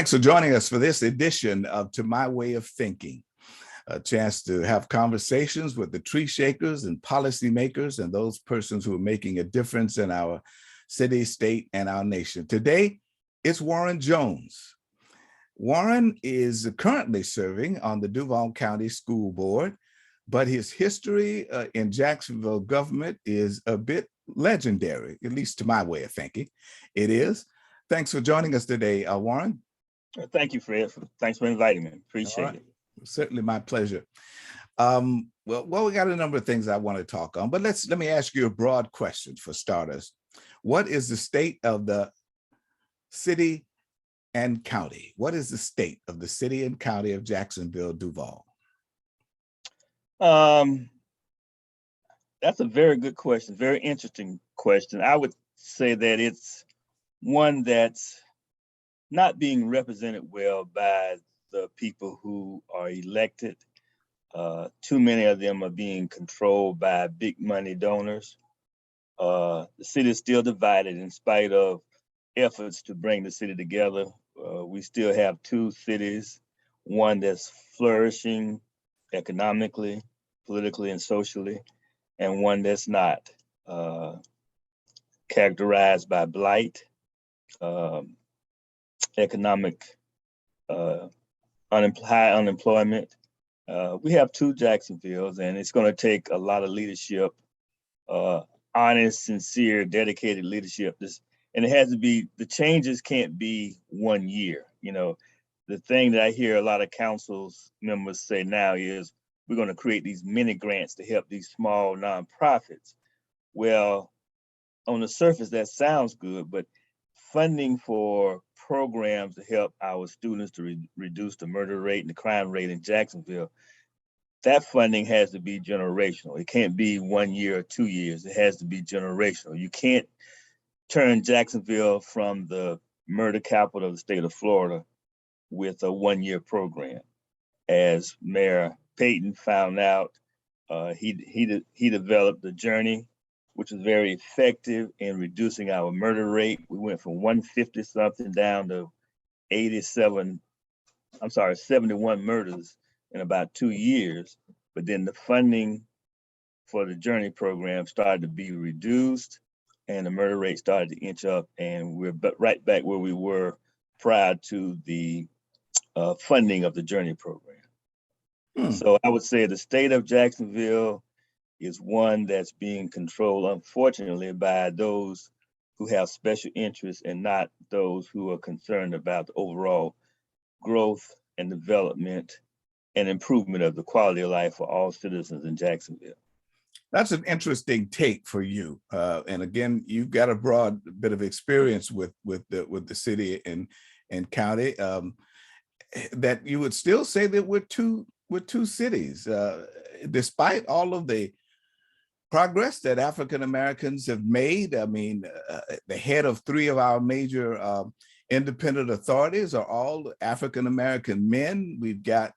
Thanks for joining us for this edition of To My Way of Thinking, a chance to have conversations with the tree shakers and policymakers and those persons who are making a difference in our city, state, and our nation. Today, it's Warren Jones. Warren is currently serving on the Duval County School Board, but his history in Jacksonville government is a bit legendary, at least to my way of thinking. It is. Thanks for joining us today, Warren. Thank you, Fred. Thanks for inviting me. Appreciate it. Certainly my pleasure. Well, we got a number of things I want to talk on, but let me ask you a broad question for starters. What is the state of the city and county? What is the state of the city and county of Jacksonville, Duval? That's a very good question, very interesting question. I would say that it's one that's not being represented well by the people who are elected. Too many of them are being controlled by big money donors. The city is still divided in spite of efforts to bring the city together. We still have two cities, one that's flourishing economically, politically, and socially, and one that's not, characterized by blight, economic high unemployment. We have two Jacksonvilles, and it's going to take a lot of leadership, honest, sincere, dedicated leadership. And it has to be, the changes can't be 1 year. You know, the thing that I hear a lot of councils members say now is we're going to create these mini grants to help these small nonprofits. Well, on the surface, that sounds good, but funding for programs to help our students to reduce the murder rate and the crime rate in Jacksonville, that funding has to be generational. It can't be 1 year or 2 years. It has to be generational. You can't turn Jacksonville from the murder capital of the state of Florida with a 1 year program. As Mayor Payton found out, he developed the journey, which was very effective in reducing our murder rate. We went from 150 something down to 71 murders in about 2 years. But then the funding for the Journey program started to be reduced and the murder rate started to inch up, and we're right back where we were prior to the funding of the Journey program. So I would say the state of Jacksonville is one that's being controlled, unfortunately, by those who have special interests and not those who are concerned about the overall growth and development and improvement of the quality of life for all citizens in Jacksonville. That's an interesting take for you. And again, you've got a broad bit of experience with the city and county, that you would still say that we're two cities, despite all of the progress that African Americans have made. I mean, the head of three of our major independent authorities are all African American men. We've got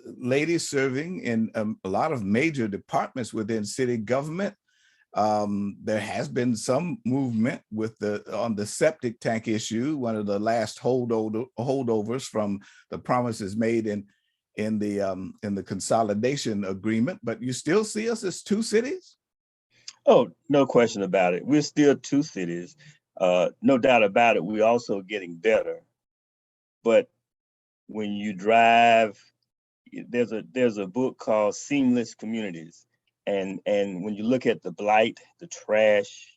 ladies serving in a lot of major departments within city government. There has been some movement on the septic tank issue, one of the last holdovers from the promises made in the consolidation agreement, but you still see us as two cities? Oh, no question about it. We're still two cities. No doubt about it. We're also getting better. But when you drive, there's a book called Seamless Communities. And when you look at the blight, the trash,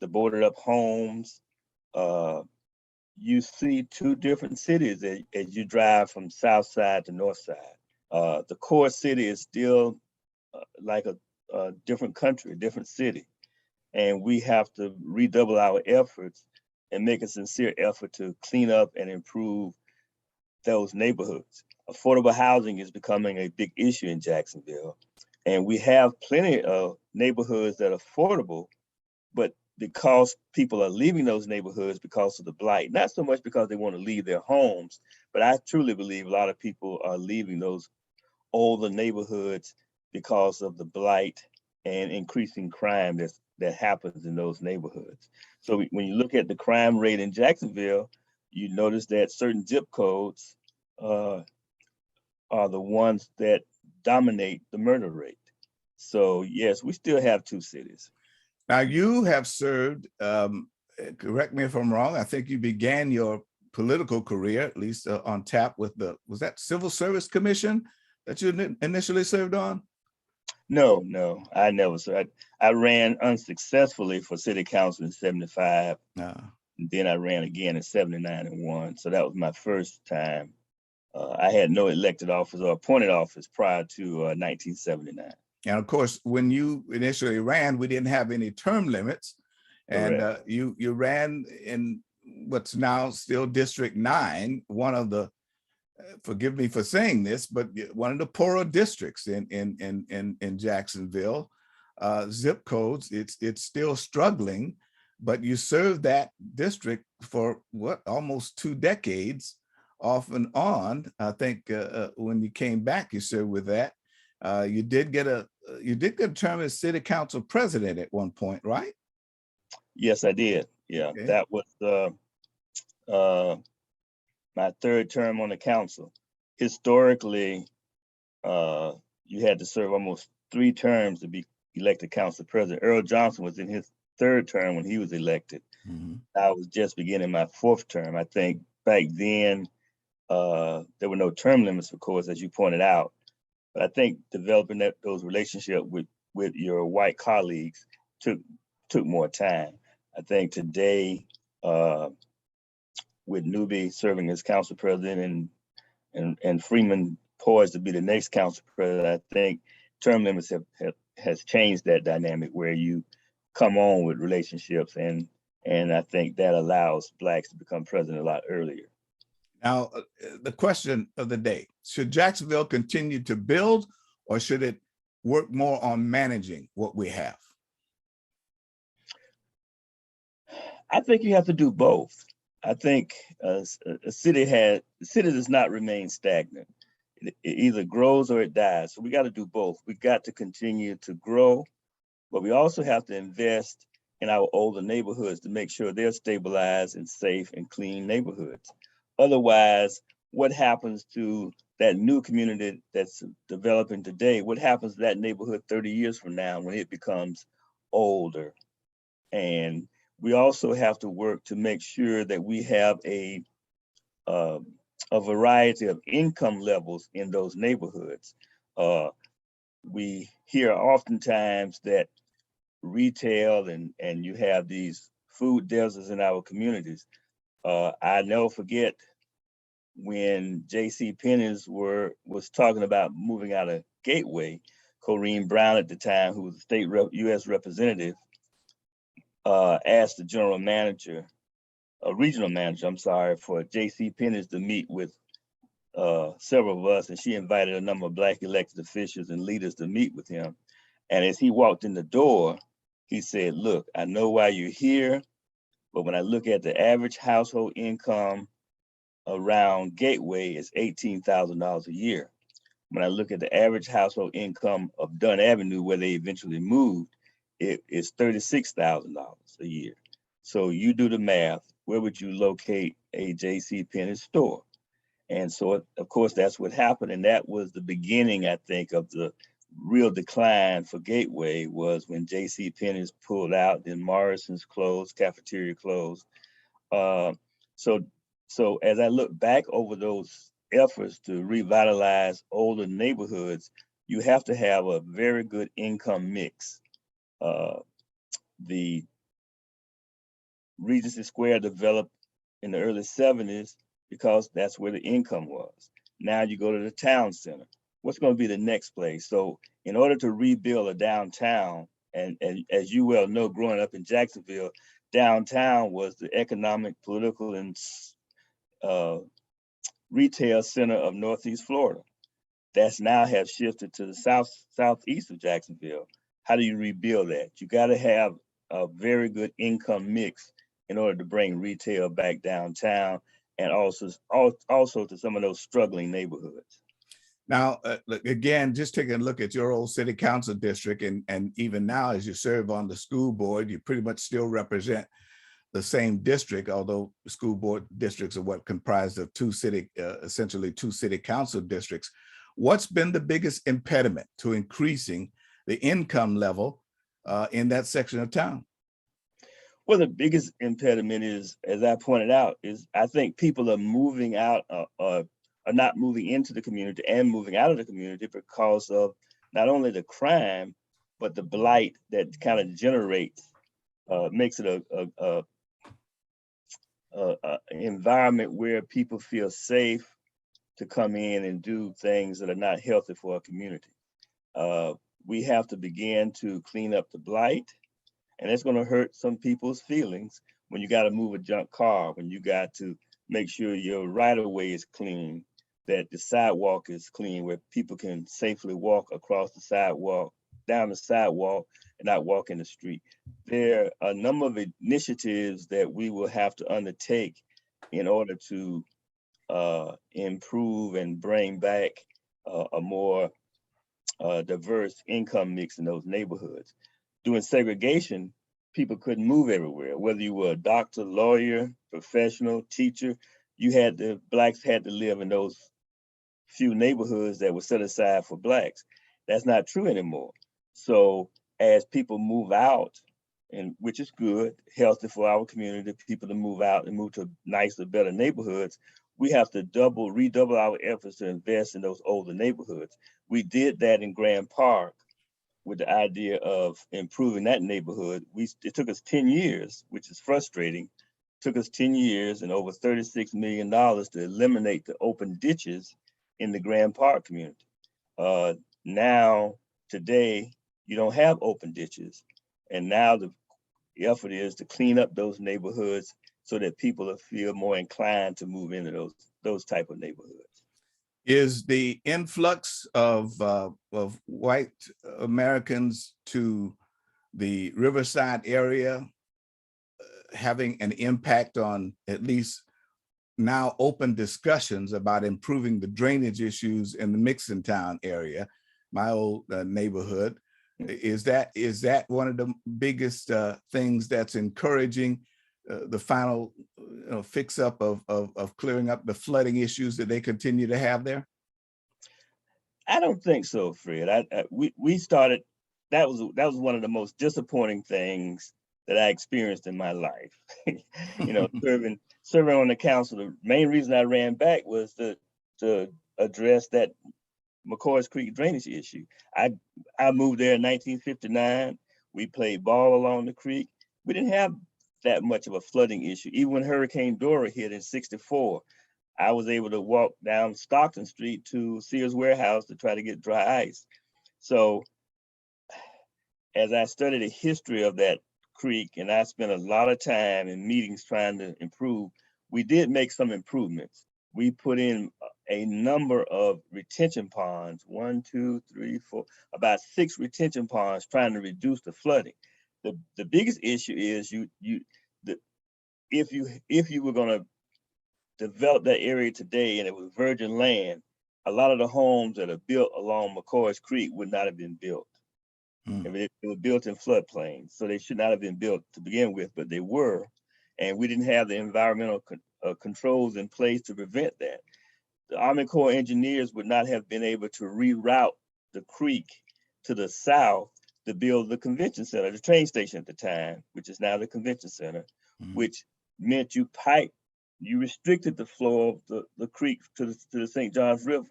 the boarded up homes, you see two different cities as you drive from south side to north side. The core city is still like a different country, a different city. And we have to redouble our efforts and make a sincere effort to clean up and improve those neighborhoods. Affordable housing is becoming a big issue in Jacksonville. And we have plenty of neighborhoods that are affordable, but because people are leaving those neighborhoods because of the blight, not so much because they want to leave their homes, but I truly believe a lot of people are leaving those older neighborhoods because of the blight and increasing crime that happens in those neighborhoods. So when you look at the crime rate in Jacksonville, you notice that certain zip codes are the ones that dominate the murder rate. So yes, we still have two cities. Now you have served, correct me if I'm wrong, I think you began your political career, at least on tap with was that Civil Service Commission that you initially served on? No, I never served. I ran unsuccessfully for city council in 75. And then I ran again in 79 and won. So that was my first time. I had no elected office or appointed office prior to 1979. And of course, when you initially ran, we didn't have any term limits. And you ran in what's now still District 9, one of the, forgive me for saying this, but one of the poorer districts in Jacksonville. Zip codes, it's still struggling, but you served that district for what, almost 2 decades off and on. I think when you came back, you served with that. You did get a term as city council president at one point, right? Yes, I did. Yeah, okay. That was my 3rd term on the council. Historically, you had to serve almost 3 terms to be elected council president. Earl Johnson was in his 3rd term when he was elected. Mm-hmm. I was just beginning my 4th term. I think back then there were no term limits, of course, as you pointed out. But I think developing those relationships with your white colleagues took more time. I think today, with Newby serving as council president and Freeman poised to be the next council president, I think term limits has changed that dynamic where you come on with relationships, and I think that allows Blacks to become president a lot earlier. Now, the question of the day, should Jacksonville continue to build, or should it work more on managing what we have? I think you have to do both. I think a city does not remain stagnant. It either grows or it dies. So we got to do both. We got to continue to grow, but we also have to invest in our older neighborhoods to make sure they're stabilized and safe and clean neighborhoods. Otherwise, what happens to that new community that's developing today? What happens to that neighborhood 30 years from now when it becomes older? And we also have to work to make sure that we have a variety of income levels in those neighborhoods. We hear oftentimes that retail and you have these food deserts in our communities. I never forget when J.C. Penney's was talking about moving out of Gateway. Corrine Brown at the time, who was a state U.S. representative, asked the regional manager, for J.C. Penney's to meet with several of us, and she invited a number of Black elected officials and leaders to meet with him. And as he walked in the door, he said, "Look, I know why you're here, but when I look at the average household income around Gateway, it's $18,000 a year. When I look at the average household income of Dunn Avenue, where they eventually moved, it is $36,000 a year. So you do the math. Where would you locate a J.C. Penney store?" And so, of course, that's what happened. And that was the beginning, I think, of the real decline for Gateway, was when J.C. Penney's pulled out, then Morrison's closed, cafeteria closed. So as I look back over those efforts to revitalize older neighborhoods, you have to have a very good income mix. The Regency Square developed in the early 70s because that's where the income was. Now you go to the town center. What's going to be the next place? So in order to rebuild a downtown, and as you well know, growing up in Jacksonville, downtown was the economic, political, and retail center of Northeast Florida. That's now have shifted to the southeast of Jacksonville. How do you rebuild that? You got to have a very good income mix in order to bring retail back downtown, and also to some of those struggling neighborhoods. Now, again, just taking a look at your old city council district, and even now as you serve on the school board, you pretty much still represent the same district, although school board districts are what comprised of essentially two city council districts. What's been the biggest impediment to increasing the income level in that section of town? Well, the biggest impediment is, as I pointed out, is I think people are moving out, are not moving into the community and moving out of the community because of not only the crime, but the blight that kind of generates, makes it a environment where people feel safe to come in and do things that are not healthy for our community. We have to begin to clean up the blight, and it's going to hurt some people's feelings when you got to move a junk car, when you got to make sure your right of way is clean, that the sidewalk is clean, where people can safely walk across the sidewalk, down the sidewalk, and not walk in the street. There are a number of initiatives that we will have to undertake in order to improve and bring back a more diverse income mix in those neighborhoods. Doing segregation, people couldn't move everywhere. Whether you were a doctor, lawyer, professional, teacher, blacks had to live in those few neighborhoods that were set aside for blacks. That's not true anymore. So as people move out, and which is good, healthy for our community, people to move out and move to nicer, better neighborhoods, we have to redouble our efforts to invest in those older neighborhoods. We did that in Grand Park with the idea of improving that neighborhood. It took us 10 years, which is frustrating. It took us 10 years and over $36 million to eliminate the open ditches in the Grand Park community. Now, today, you don't have open ditches. And now the effort is to clean up those neighborhoods so that people will feel more inclined to move into those type of neighborhoods. Is the influx of white Americans to the Riverside area having an impact on at least now open discussions about improving the drainage issues in the Mixontown area, my old neighborhood? Is that one of the biggest things that's encouraging the final fix up of clearing up the flooding issues that they continue to have there? I don't think so, Fred. We started. That was one of the most disappointing things that I experienced in my life. Serving on the council. The main reason I ran back was to address that McCoys Creek drainage issue. I moved there in 1959. We played ball along the creek. We didn't have that much of a flooding issue. Even when Hurricane Dora hit in '64, I was able to walk down Stockton Street to Sears Warehouse to try to get dry ice. So as I studied the history of that creek, and I spent a lot of time in meetings trying to improve, we did make some improvements. We put in a number of retention ponds, 1, 2, 3, 4, about 6 retention ponds trying to reduce the flooding. The biggest issue is if you were going to develop that area today and it was virgin land, a lot of the homes that are built along McCoys Creek would not have been built. It was built in floodplains, so they should not have been built to begin with, but they were, and we didn't have the environmental controls in place to prevent that. The Army Corps engineers would not have been able to reroute the creek to the south to build the convention center, the train station at the time, which is now the convention center, which meant you restricted the flow of the creek to the St. Johns River.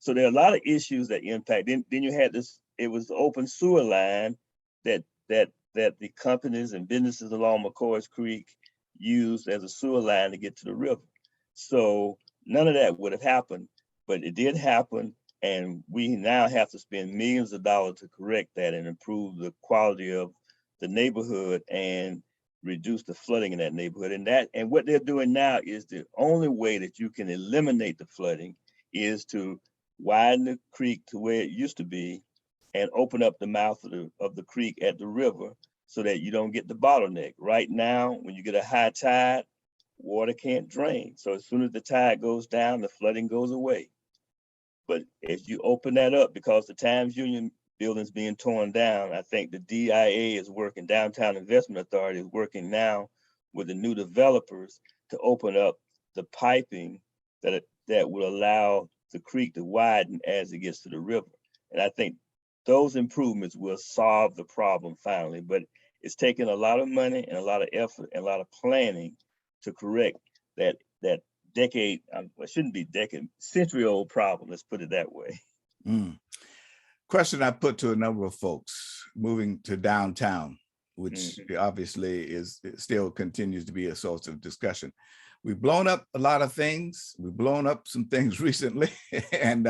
So there are a lot of issues that impact. Then you had this, it was the open sewer line that the companies and businesses along McCoys Creek used as a sewer line to get to the river. So none of that would have happened, but it did happen. And we now have to spend millions of dollars to correct that and improve the quality of the neighborhood and reduce the flooding in that neighborhood. And what they're doing now is the only way that you can eliminate the flooding is to widen the creek to where it used to be and open up the mouth of the creek at the river so that you don't get the bottleneck. Right now, when you get a high tide, water can't drain. So as soon as the tide goes down, the flooding goes away. But if you open that up, because the Times Union building's being torn down, I think the DIA is working, Downtown Investment Authority is working now with the new developers to open up the piping that will allow the creek to widen as it gets to the river. And I think those improvements will solve the problem finally, but it's taken a lot of money and a lot of effort and a lot of planning to correct that decade, well, it shouldn't be decade, century-old problem, let's put it that way. Question I put to a number of folks moving to downtown, which obviously still continues to be a source of discussion. We've blown up a lot of things. We've blown up some things recently, and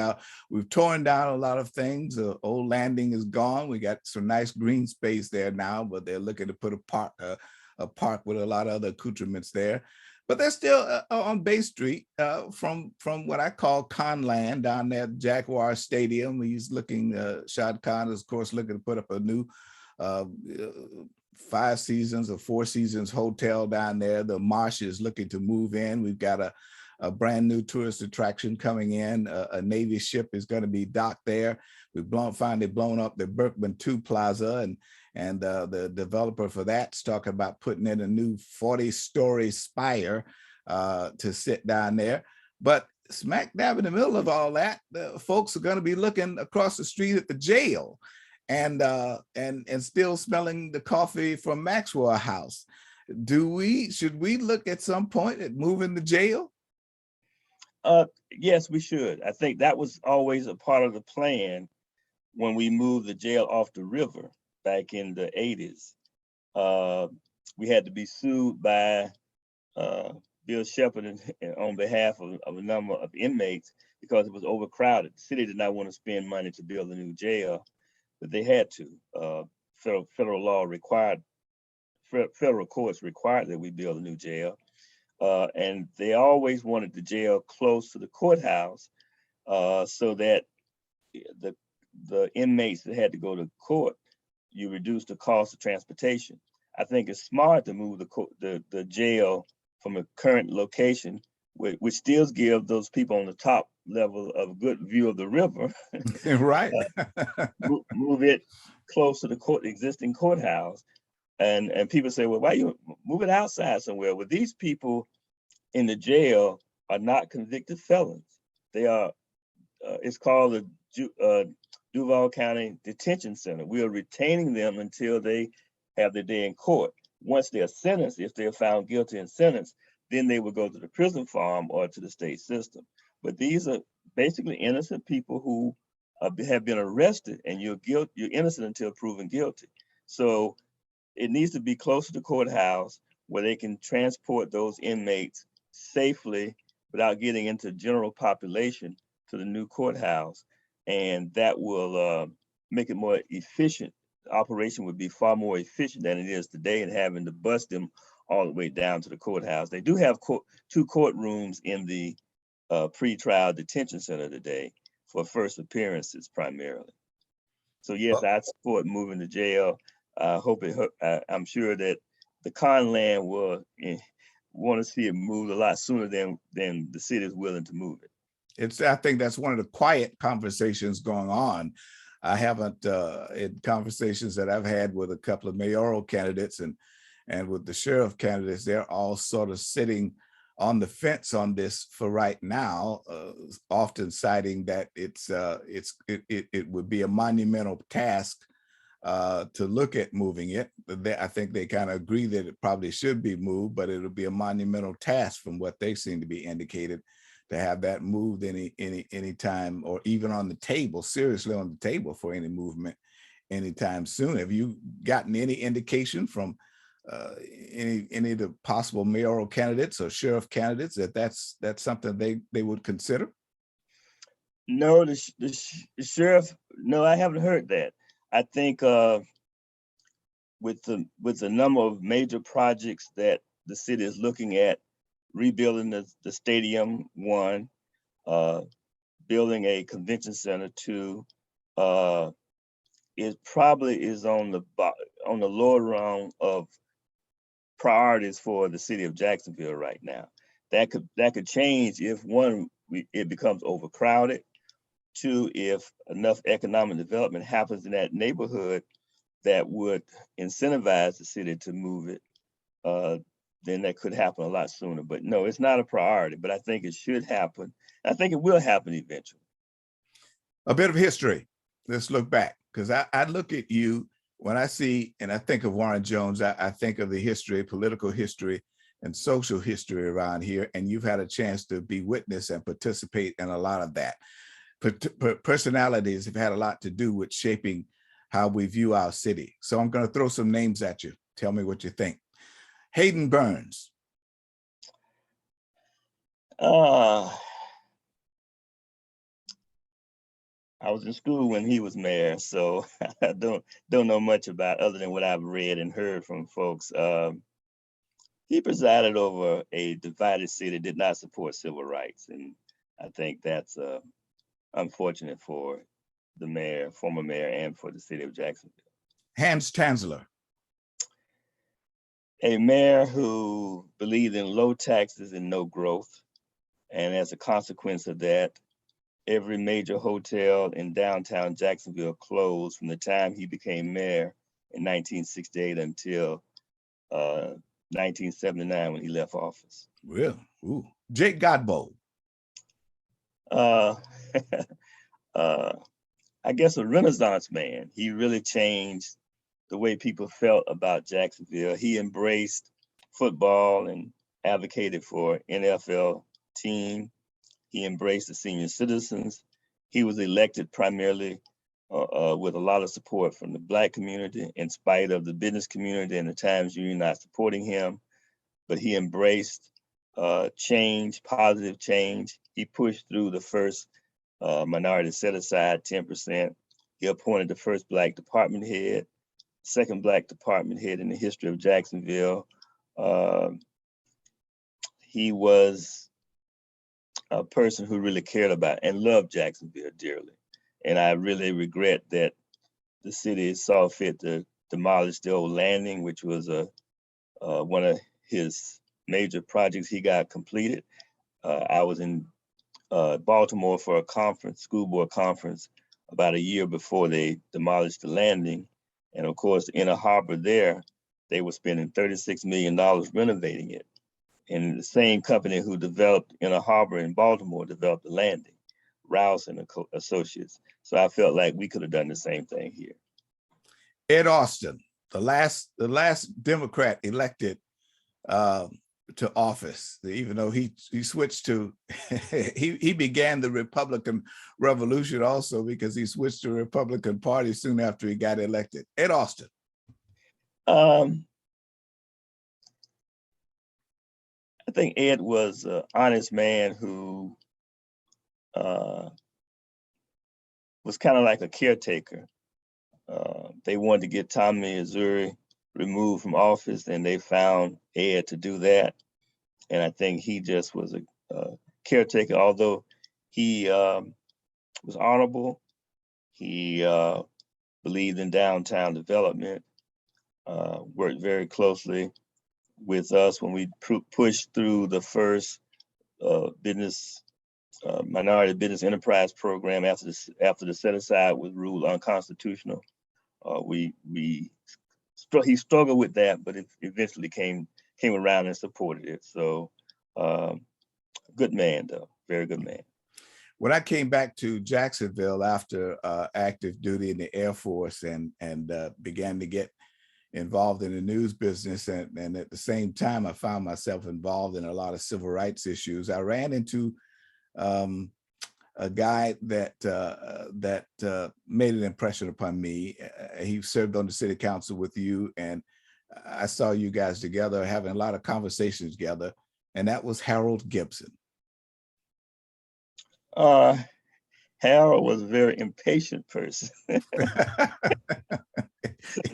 we've torn down a lot of things. The old landing is gone. We got some nice green space there now, but they're looking to put a park with a lot of other accoutrements there. But they're still on Bay Street from what I call Conland down there at Jaguar Stadium. He's looking, Shad Khan is of course looking to put up a new 5 seasons or 4 seasons hotel down there. The Marsh is looking to move in. We've got a brand new tourist attraction coming in. A Navy ship is going to be docked there. We've finally blown up the Berkman 2 Plaza, and the developer for that's talking about putting in a new 40-story spire to sit down there. But smack dab in the middle of all that, the folks are going to be looking across the street at the jail and still smelling the coffee from Maxwell House. Should we look at some point at moving the jail? Yes, we should. I think that was always a part of the plan when we moved the jail off the river back in the 80s. We had to be sued by Bill Shepard on behalf of a number of inmates because it was overcrowded. The city did not want to spend money to build a new jail, but they had to. Federal law required, federal courts required that we build a new jail. And they always wanted the jail close to the courthouse so that the inmates that had to go to court, you reduce the cost of transportation. I think it's smart to move the jail from a current location, which still gives those people on the top level of a good view of the river. Right. Move it close to the existing courthouse. And people say, well, why you move it outside somewhere? Well, these people in the jail are not convicted felons. They are, it's called the Duval County Detention Center. We are retaining them until they have their day in court. Once they are sentenced, if they are found guilty and sentenced, then they will go to the prison farm or to the state system. But these are basically innocent people who have been arrested, and you're innocent until proven guilty. So it needs to be close to the courthouse where they can transport those inmates safely without getting into general population to the new courthouse. And that will make it more efficient. The operation would be far more efficient than it is today, and having to bus them all the way down to the courthouse. They do have 2 courtrooms in the pre-trial detention center today for first appearances primarily. So yes, I support moving the jail. I'm sure that the Conland will want to see it moved a lot sooner than the city is willing to move it. I think that's one of the quiet conversations going on. I haven't, in conversations that I've had with a couple of mayoral candidates and with the sheriff candidates, they're all sort of sitting on the fence on this for right now, often citing that it would be a monumental task to look at moving it. I think they kind of agree that it probably should be moved, but it'll be a monumental task from what they seem to be indicated to have that moved any time, or even on the table, seriously on the table for any movement anytime soon. Have you gotten any indication from any of the possible mayoral candidates or sheriff candidates that that's something they would consider? No, the sheriff, no, I haven't heard that. I think with the number of major projects that the city is looking at, rebuilding the stadium, 1, building a convention center, 2, it probably is on the lower rung of priorities for the city of Jacksonville right now. That could change if, 1, it becomes overcrowded. 2, if enough economic development happens in that neighborhood that would incentivize the city to move it. then that could happen a lot sooner. But no, it's not a priority, but I think it should happen. I think it will happen eventually. A bit of history. Let's look back, because I look at you when I see, and I think of Warren Jones, I think of the history, political history and social history around here, and you've had a chance to be witness and participate in a lot of that. Personalities have had a lot to do with shaping how we view our city. So I'm going to throw some names at you. Tell me what you think. Hayden Burns. I was in school when he was mayor, so I don't know much about other than what I've read and heard from folks. He presided over a divided city that did not support civil rights, and I think that's unfortunate for the mayor, former mayor, and for the city of Jacksonville. Hans Tanzler. A mayor who believed in low taxes and no growth, and as a consequence of that, every major hotel in downtown Jacksonville closed from the time he became mayor in 1968 until 1979 when he left office. Well, ooh. Jake Godbold. I guess a Renaissance man. He really changed the way people felt about Jacksonville. He embraced football and advocated for NFL team. He embraced the senior citizens. He was elected primarily with a lot of support from the Black community, in spite of the business community and the Times Union not supporting him. But he embraced change, positive change. He pushed through the first minority set aside 10%. He appointed the first Black department head, second Black department head in the history of Jacksonville. He was a person who really cared about and loved Jacksonville dearly. And I really regret that the city saw fit to demolish the old landing, which was one of his major projects he got completed. I was in Baltimore for a conference, school board conference, about a year before they demolished the landing. And of course, in a harbor there, they were spending $36 million renovating it. And the same company who developed Inner Harbor in Baltimore developed the landing, Rouse and Associates. So I felt like we could have done the same thing here. Ed Austin, the last Democrat elected to office, even though he switched to, he began the Republican Revolution also because he switched to the Republican Party soon after he got elected. Ed Austin. I think Ed was an honest man who was kind of like a caretaker. They wanted to get Tommy Azzurri removed from office, and they found Ed to do that. And I think he just was a caretaker, although he was honorable. He believed in downtown development, worked very closely with us when we pushed through the first minority business enterprise program after the set aside was ruled unconstitutional. He struggled with that, but it eventually came around and supported it. So good man, though, very good man. When I came back to Jacksonville after active duty in the Air Force and began to get involved in the news business, and at the same time, I found myself involved in a lot of civil rights issues. I ran into a guy that made an impression upon me. He served on the city council with you, and I saw you guys together having a lot of conversations together, and that was Harold Gibson. Harold was a very impatient person.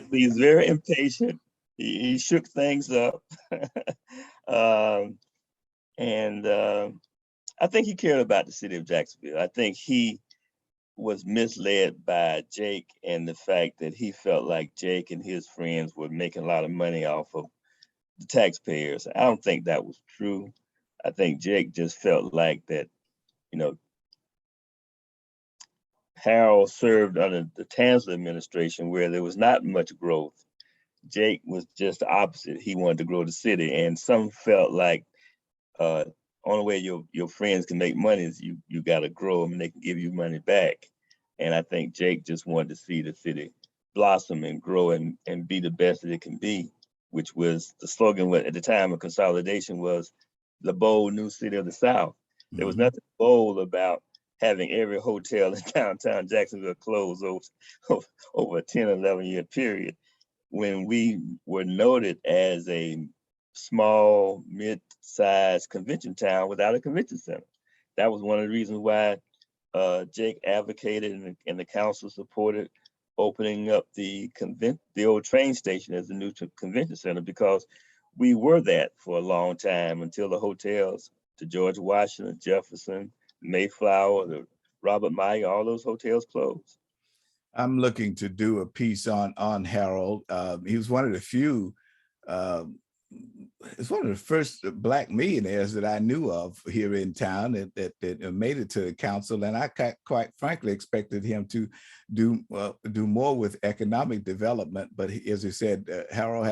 He's very impatient. He shook things up. And I think he cared about the city of Jacksonville. I think he was misled by Jake and the fact that he felt like Jake and his friends were making a lot of money off of the taxpayers. I don't think that was true. I think Jake just felt like that, Harold served under the Tanzler administration where there was not much growth. Jake was just the opposite. He wanted to grow the city, and some felt like only way your friends can make money is you got to grow them and they can give you money back. And I think Jake just wanted to see the city blossom and grow and be the best that it can be, which was the slogan at the time of consolidation was the bold new city of the South. There was nothing bold about having every hotel in downtown Jacksonville closed over a 10, 11-year period when we were noted as a small, mid-sized convention town without a convention center. That was one of the reasons why Jake advocated and the council supported opening up the old train station as the new convention center, because we were that for a long time until the hotels, the George Washington, Jefferson, Mayflower, the Robert Meyer, all those hotels closed. I'm looking to do a piece on Harold. He was one of the few, it's one of the first Black millionaires that I knew of here in town that made it to the council. And I quite frankly expected him to do more with economic development. But as he said, Harold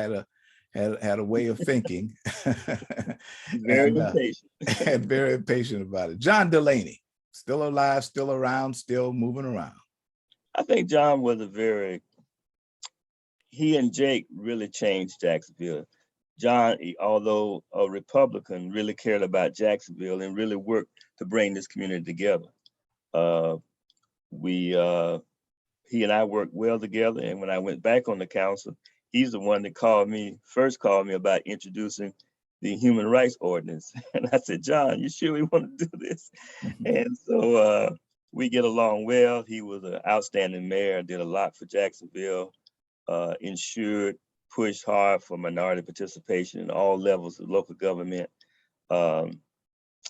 had a way of thinking. Very impatient. And very impatient about it. John Delaney, still alive, still around, still moving around. I think John was he and Jake really changed Jacksonville. John, although a Republican, really cared about Jacksonville and really worked to bring this community together. He and I worked well together, and when I went back on the council, he's the one that first called me about introducing the human rights ordinance. And I said, John, you sure we want to do this? And so we get along well. He was an outstanding mayor, did a lot for Jacksonville, pushed hard for minority participation in all levels of local government. And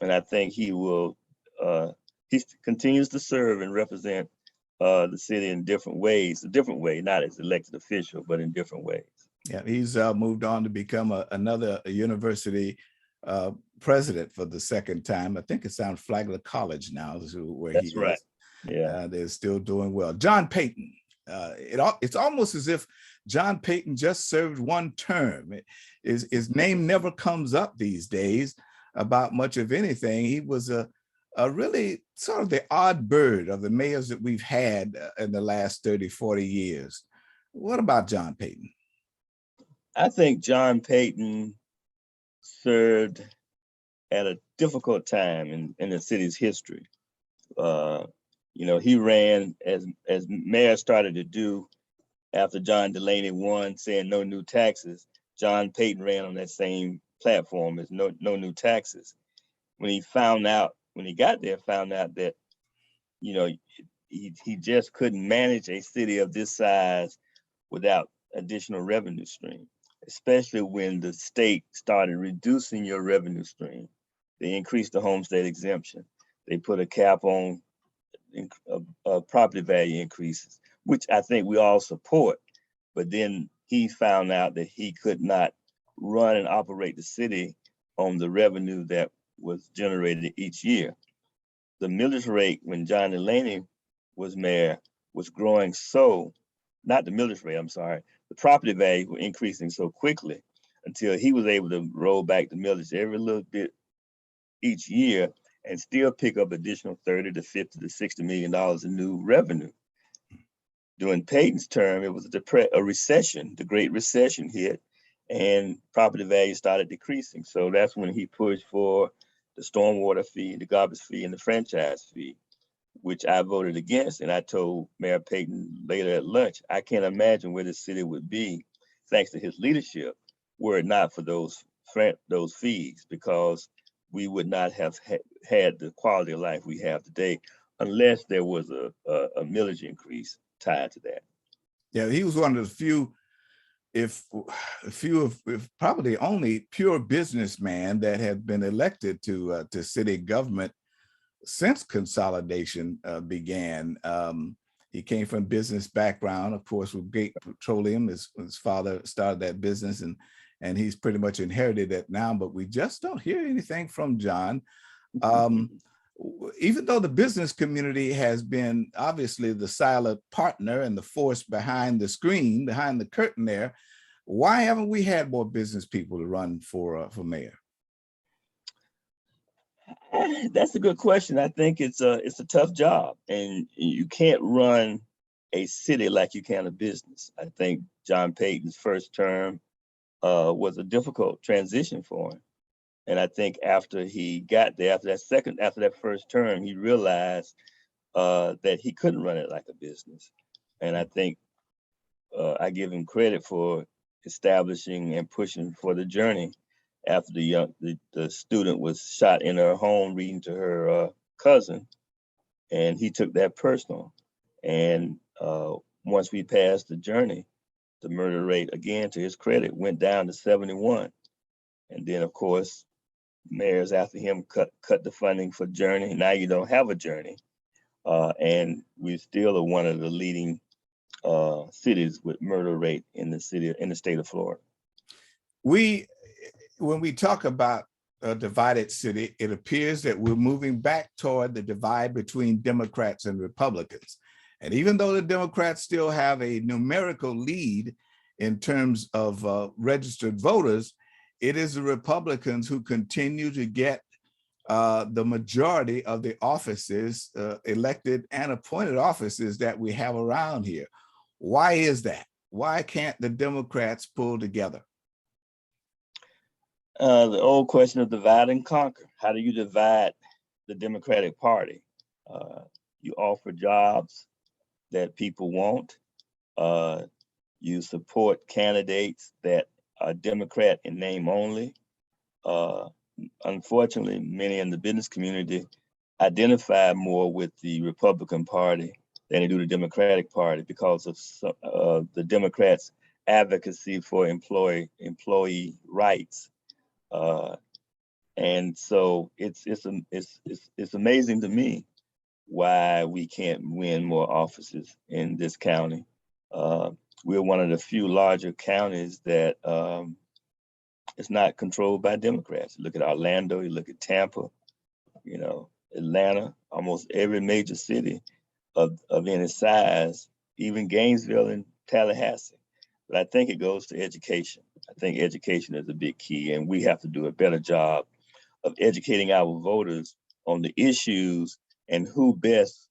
I think he continues to serve and represent the city in different ways, not as elected official, but in different ways. Yeah, he's moved on to become another university president for the second time. I think it's down Flagler College now, where That's right. is. Yeah, they're still doing well. John Payton. It's almost as if John Payton just served one term. His name never comes up these days about much of anything. He was a really sort of the odd bird of the mayors that we've had in the last 30, 40 years. What about John Payton? I think John Payton served at a difficult time in the city's history. He ran as mayor started to do after John Delaney won, saying no new taxes. John Payton ran on that same platform as no new taxes. When he got there, found out that, he just couldn't manage a city of this size without additional revenue stream, especially when the state started reducing your revenue stream. They increased the homestead exemption. They put a cap on property value increases, which I think we all support. But then he found out that he could not run and operate the city on the revenue that was generated each year. The millage rate when John Delaney was mayor was growing not the millage rate, I'm sorry, the property value were increasing so quickly until he was able to roll back the millage every little bit each year and still pick up additional $30 to $50 to $60 million in new revenue. During Payton's term, it was a recession. The Great Recession hit, and property value started decreasing. So that's when he pushed for the stormwater fee, the garbage fee, and the franchise fee, which I voted against. And I told Mayor Payton later at lunch, I can't imagine where the city would be, thanks to his leadership, were it not for those fees, because we would not have had the quality of life we have today unless there was a millage increase tied to that. Yeah, he was one of the few, if probably only pure businessman that had been elected to city government since consolidation began. He came from business background, of course, with Gate Petroleum. His father started that business, and he's pretty much inherited it now, but we just don't hear anything from John. Even though the business community has been obviously the silent partner and the force behind the screen, behind the curtain there, Why haven't we had more business people to run for mayor? That's a good question. I think it's a tough job, and you can't run a city like you can a business. I think John Payton's first term was a difficult transition for him. And I think after he got there, after that first term, he realized that he couldn't run it like a business. And I think I give him credit for establishing and pushing for the journey after the student was shot in her home reading to her cousin, and he took that personal. And once we passed the journey, the murder rate, again, to his credit, went down to 71. And then, of course, mayors after him cut the funding for Journey. Now you don't have a Journey. And we still are one of the leading cities with murder rate in the state of Florida. When we talk about a divided city, it appears that we're moving back toward the divide between Democrats and Republicans. And even though the Democrats still have a numerical lead in terms of registered voters, it is the Republicans who continue to get the majority of the offices, elected and appointed offices that we have around here. Why is that? Why can't the Democrats pull together? The old question of divide and conquer. How do you divide the Democratic Party? You offer jobs that people want. You support candidates that are Democrat in name only. Unfortunately, many in the business community identify more with the Republican Party than they do the Democratic Party because of the Democrats' advocacy for employee rights. And so it's amazing to me why we can't win more offices in this county. We're one of the few larger counties that is not controlled by Democrats. You look at Orlando, you look at Tampa, Atlanta, almost every major city of any size, even Gainesville and Tallahassee. But I think it goes to education. I think education is a big key, and we have to do a better job of educating our voters on the issues and who best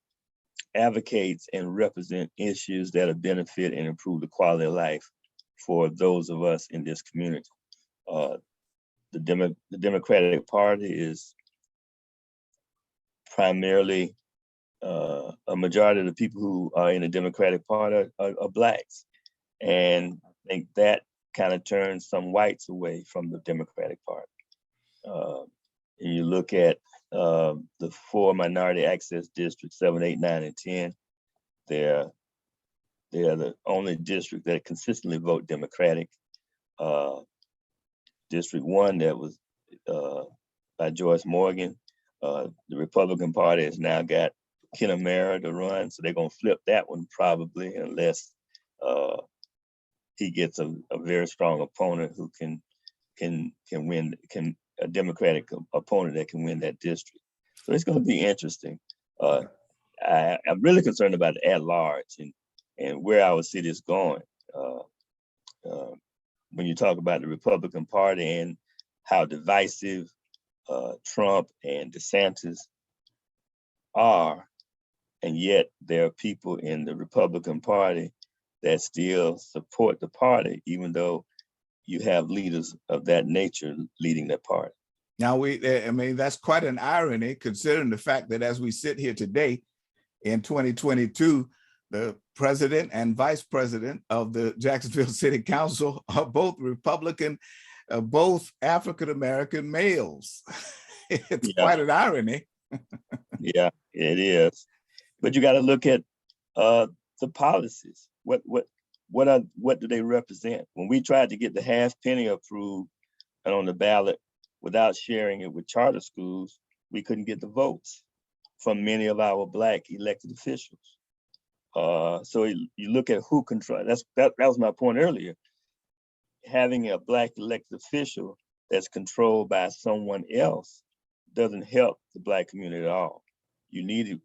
advocates and represent issues that benefit and improve the quality of life for those of us in this community. The Democratic Party is primarily a majority of the people who are in the Democratic Party are Blacks. And I think that kind of turns some whites away from the Democratic Party. And you look at the 4 minority access districts, 7, 8, 9, and 10, they're the only district that consistently vote Democratic. District 1 that was by Joyce Morgan, the Republican Party has now got Ken O'Mara to run, so they're gonna flip that one probably unless he gets a very strong opponent who can win, a Democratic opponent that can win that district. So it's going to be interesting. I'm really concerned about it at large and where our city is going. When you talk about the Republican Party and how divisive Trump and DeSantis are, and yet there are people in the Republican Party that still support the party, even though you have leaders of that nature leading that party. Now, that's quite an irony, considering the fact that as we sit here today in 2022, the president and vice president of the Jacksonville City Council are both Republican, both African-American males. It's quite an irony. Yeah, it is. But you got to look at the policies. What do they represent? When we tried to get the half penny approved and on the ballot without sharing it with charter schools, we couldn't get the votes from many of our Black elected officials. So you look at who control. That was my point earlier. Having a Black elected official that's controlled by someone else doesn't help the Black community at all. You need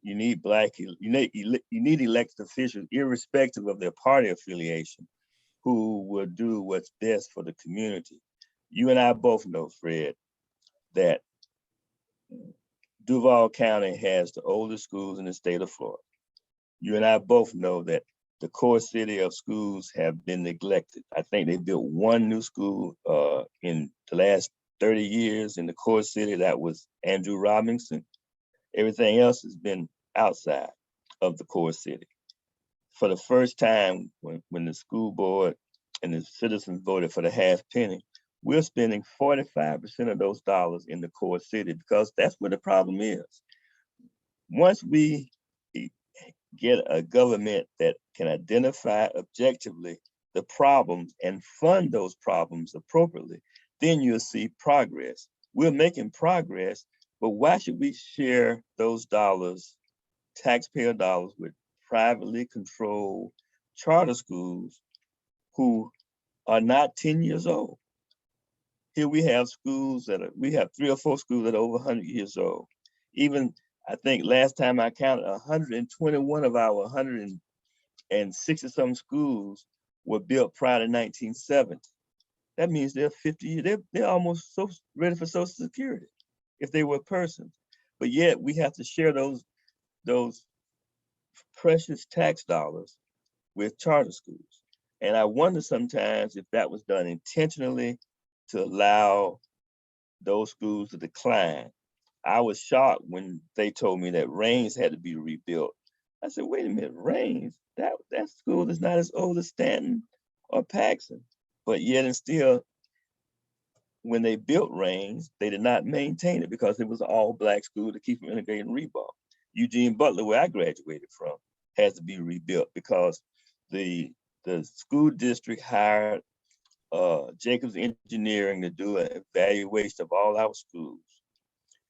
elected officials, irrespective of their party affiliation, who will do what's best for the community. You and I both know, Fred, that Duval County has the oldest schools in the state of Florida. You and I both know that the core city of schools have been neglected. I think they built one new school in the last 30 years in the core city. That was Andrew Robinson. Everything else has been outside of the core city. For the first time, when the school board and the citizens voted for the half penny, we're spending 45% of those dollars in the core city because that's where the problem is. Once we get a government that can identify objectively the problems and fund those problems appropriately, then you'll see progress. We're making progress, but why should we share those dollars, taxpayer dollars, with privately controlled charter schools who are not 10 years old? Here we have schools we have 3 or 4 schools that are over 100 years old. Even, I think last time I counted, 121 of our 160 some schools were built prior to 1970. That means they're 50 years, they're almost so ready for Social Security if they were persons. But yet we have to share those precious tax dollars with charter schools. And I wonder sometimes if that was done intentionally to allow those schools to decline. I was shocked when they told me that Raines had to be rebuilt. I said, wait a minute, Raines, that school is not as old as Stanton or Paxson. But yet and still, when they built Raines, they did not maintain it because it was an all-Black school to keep from integrating Reebok. Eugene Butler, where I graduated from, has to be rebuilt because the school district hired Jacobs Engineering to do an evaluation of all our schools.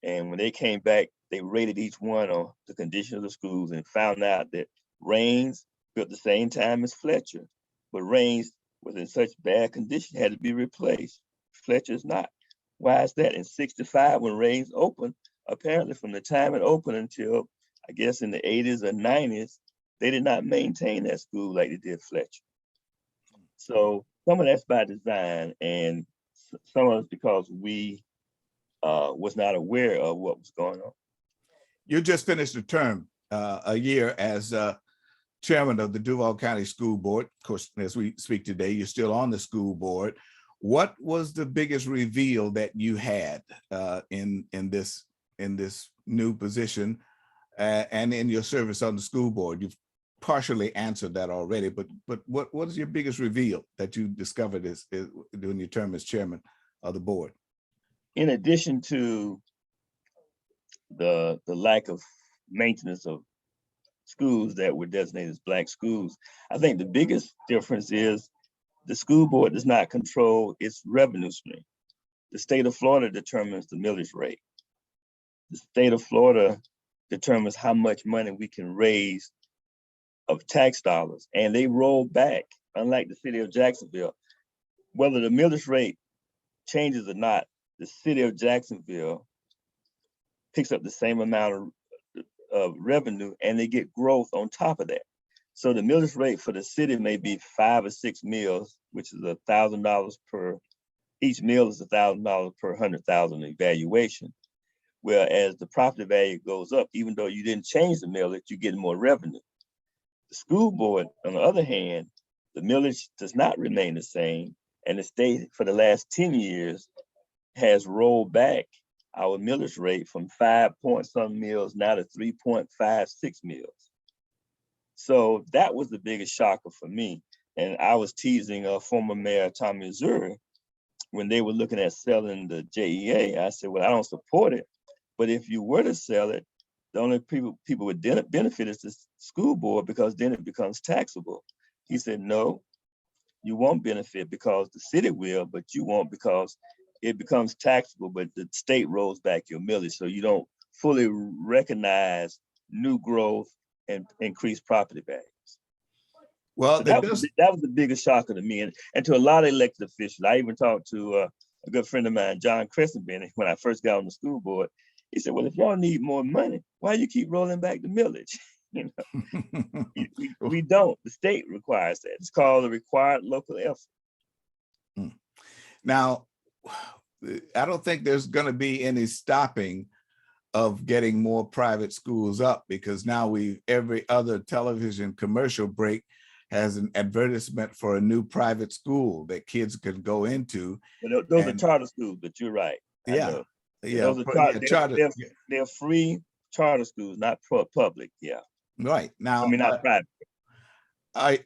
And when they came back, they rated each one on the condition of the schools and found out that Raines built the same time as Fletcher, but Raines was in such bad condition, had to be replaced. Fletcher's not. Why is that? In 65, when Raines opened, apparently from the time it opened until, I guess in the 80s or 90s, they did not maintain that school like they did Fletcher. So some of that's by design, and some of it's because we was not aware of what was going on. You just finished a term, a year as chairman of the Duval County School Board. Of course, as we speak today, you're still on the school board. What was the biggest reveal that you had in this new position and in your service on the school board? You've partially answered that already, but what is your biggest reveal that you discovered is during your term as chairman of the board? In addition to the lack of maintenance of schools that were designated as Black schools, I think the biggest difference is the school board does not control its revenue stream. The state of Florida determines the millage rate. The state of Florida determines how much money we can raise of tax dollars, and they roll back, unlike the city of Jacksonville. Whether the millage rate changes or not, the city of Jacksonville picks up the same amount of revenue, and they get growth on top of that. So the millage rate for the city may be 5 or 6 mills, which is $1,000 per, each mill is $1,000 per 100,000 evaluation. Whereas the property value goes up, even though you didn't change the millage, you get more revenue. The school board, on the other hand, the millage does not remain the same, and the state for the last 10 years has rolled back our millage rate from 5 point some mills now to 3.56 mills. So that was the biggest shocker for me. And I was teasing former Mayor Tommy Missouri when they were looking at selling the JEA. I said, well, I don't support it, but if you were to sell it, the only people would benefit is the school board because then it becomes taxable. He said, no, you won't benefit because the city will, but you won't because it becomes taxable, but the state rolls back your millage. So you don't fully recognize new growth and increased property values. Well, so that was the biggest shocker to me and to a lot of elected officials. I even talked to a good friend of mine, John Crescenben, when I first got on the school board. He said, well, if y'all need more money, why do you keep rolling back the millage? You know, we don't. The state requires that. It's called a required local effort. Now, I don't think there's going to be any stopping of getting more private schools up, because now every other television commercial break has an advertisement for a new private school that kids can go into. But those are charter schools, but you're right. I know. Yeah, Those are charter. They're free charter schools, not public. Yeah. Right. Now, I mean, not private.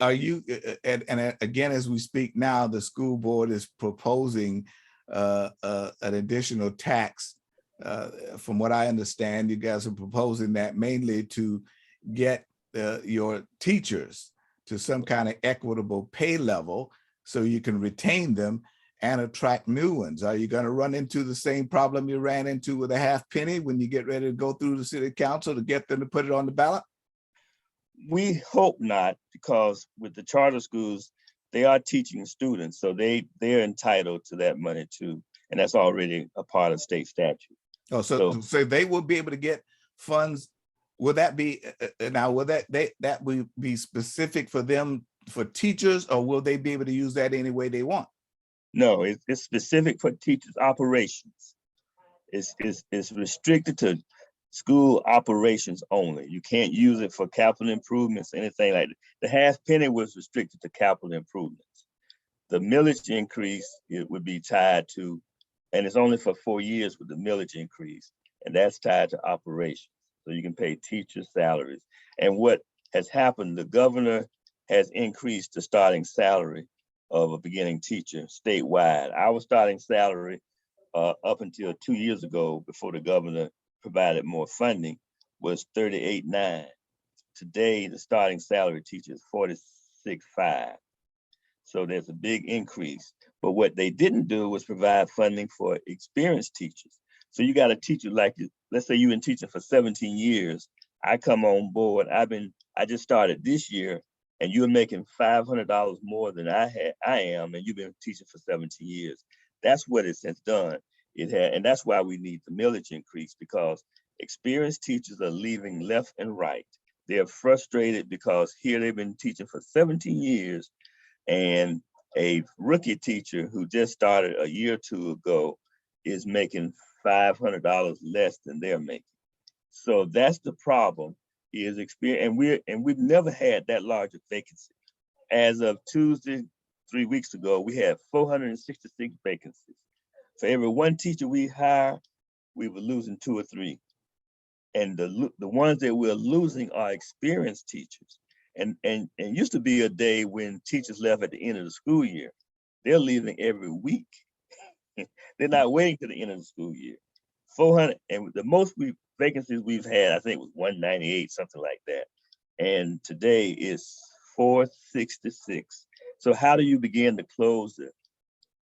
Are you, and again, as we speak now, the school board is proposing an additional tax. From what I understand, you guys are proposing that mainly to get your teachers to some kind of equitable pay level so you can retain them and attract new ones. Are you going to run into the same problem you ran into with a half penny when you get ready to go through the city council to get them to put it on the ballot? We hope not, because with the charter schools, they are teaching students, so they're entitled to that money too, and that's already a part of state statute. Oh, so they will be able to get funds. Will that be now? Will that will be specific for them, for teachers, or will they be able to use that any way they want? No, it's specific for teachers' operations. It's restricted to school operations only. You can't use it for capital improvements, anything like that. The half penny was restricted to capital improvements. The millage increase, it would be tied to, and it's only for 4 years with the millage increase, and that's tied to operations. So you can pay teachers' salaries. And what has happened, the governor has increased the starting salary of a beginning teacher statewide. Our starting salary up until 2 years ago, before the governor provided more funding, was $38,900. Today, the starting salary teacher is $46,500. So there's a big increase. But what they didn't do was provide funding for experienced teachers. So you got a teacher like, let's say you've been teaching for 17 years. I come on board. I just started this year, and you're making $500 more than I am, and you've been teaching for 17 years. That's what it has done. And that's why we need the millage increase, because experienced teachers are leaving left and right. They're frustrated because here they've been teaching for 17 years, and a rookie teacher who just started a year or two ago is making $500 less than they're making. So that's the problem, is experience, and we've never had that large a vacancy. As of Tuesday, 3 weeks ago, we had 466 vacancies. For every one teacher we hire, we were losing 2 or 3. And the ones that we're losing are experienced teachers. And used to be a day when teachers left at the end of the school year. They're leaving every week. They're not waiting to the end of the school year. 400, and the most vacancies we've had, I think, was 198, something like that. And today is 466. So how do you begin to close the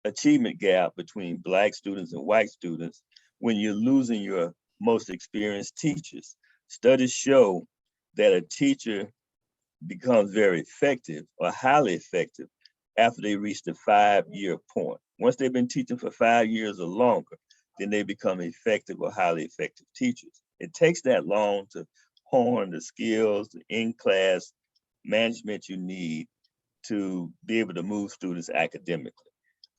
achievement gap between Black students and white students when you're losing your most experienced teachers? Studies show that a teacher becomes very effective or highly effective after they reach the 5-year point. Once they've been teaching for 5 years or longer, then they become effective or highly effective teachers. It takes that long to hone the skills, the in-class management you need to be able to move students academically.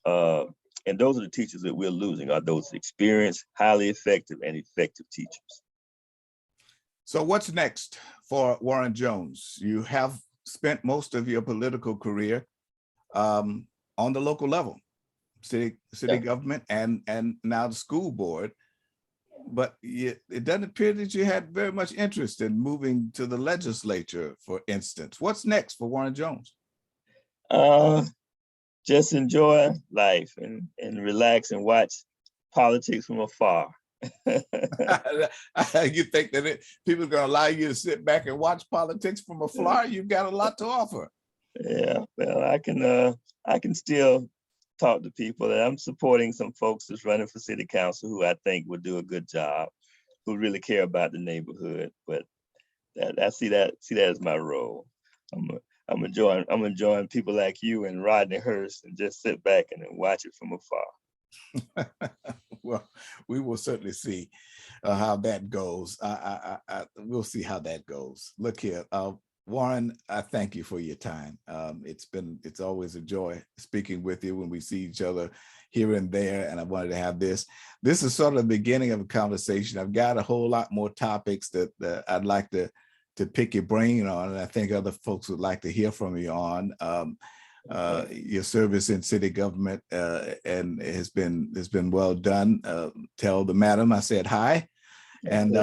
And those are the teachers that we're losing, are those experienced, highly effective, and effective teachers. So what's next for Warren Jones? You have spent most of your political career on the local level, city government, and now the school board. But it doesn't appear that you had very much interest in moving to the legislature, for instance. What's next for Warren Jones? Just enjoy life and relax and watch politics from afar. You think that people are going to allow you to sit back and watch politics from afar? You've got a lot to offer. Yeah, well, I can still talk to people. And I'm supporting some folks that's running for city council who I think would do a good job, who really care about the neighborhood. But I see that as my role. I'm enjoying people like you and Rodney Hurst, and just sit back and watch it from afar. Well, we will certainly see how that goes. We'll see how that goes. Look here, Warren, I thank you for your time. It's always a joy speaking with you when we see each other here and there. And I wanted to have this. This is sort of the beginning of a conversation. I've got a whole lot more topics that I'd like to pick your brain on, and I think other folks would like to hear from you on. Your service in city government and has been well done. Tell the madam I said hi, and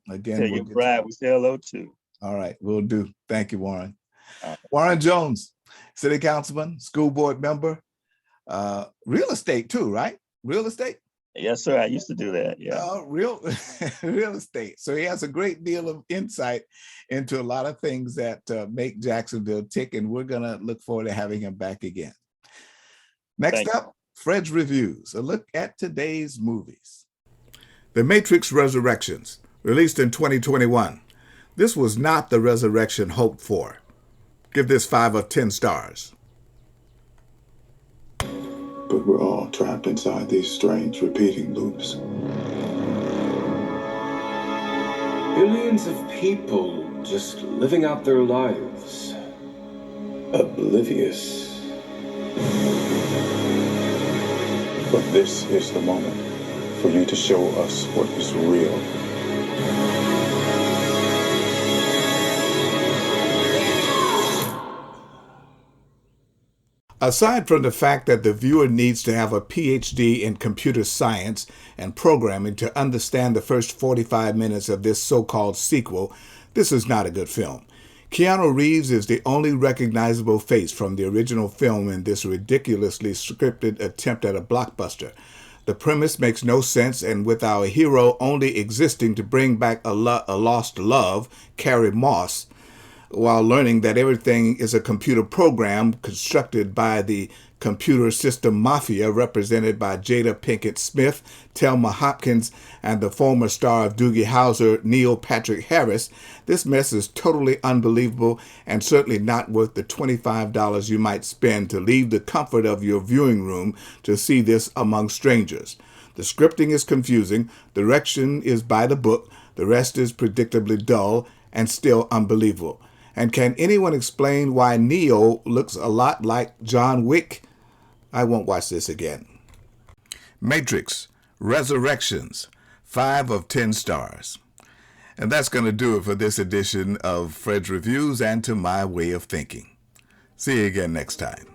again, tell your bride we say hello too. All right, will do. Thank you, Warren. Warren Jones, city councilman, school board member, real estate too, right? Real estate. Yes, sir. I used to do that. Yeah. Real estate. So he has a great deal of insight into a lot of things that make Jacksonville tick, and we're going to look forward to having him back again. Next up, Fred's Reviews, a look at today's movies. The Matrix Resurrections, released in 2021. This was not the resurrection hoped for. Give this 5 of 10 stars. But we're all trapped inside these strange repeating loops. Billions of people just living out their lives. Oblivious. But this is the moment for you to show us what is real. Aside from the fact that the viewer needs to have a PhD in computer science and programming to understand the first 45 minutes of this so-called sequel, this is not a good film. Keanu Reeves is the only recognizable face from the original film in this ridiculously scripted attempt at a blockbuster. The premise makes no sense, and with our hero only existing to bring back a lost love, Carrie Moss, while learning that everything is a computer program constructed by the computer system mafia represented by Jada Pinkett Smith, Thelma Hopkins, and the former star of Doogie Howser, Neil Patrick Harris, this mess is totally unbelievable and certainly not worth the $25 you might spend to leave the comfort of your viewing room to see this among strangers. The scripting is confusing, direction is by the book, the rest is predictably dull and still unbelievable. And can anyone explain why Neo looks a lot like John Wick? I won't watch this again. Matrix Resurrections, 5 of 10 stars. And that's going to do it for this edition of Fred's Reviews and To My Way of Thinking. See you again next time.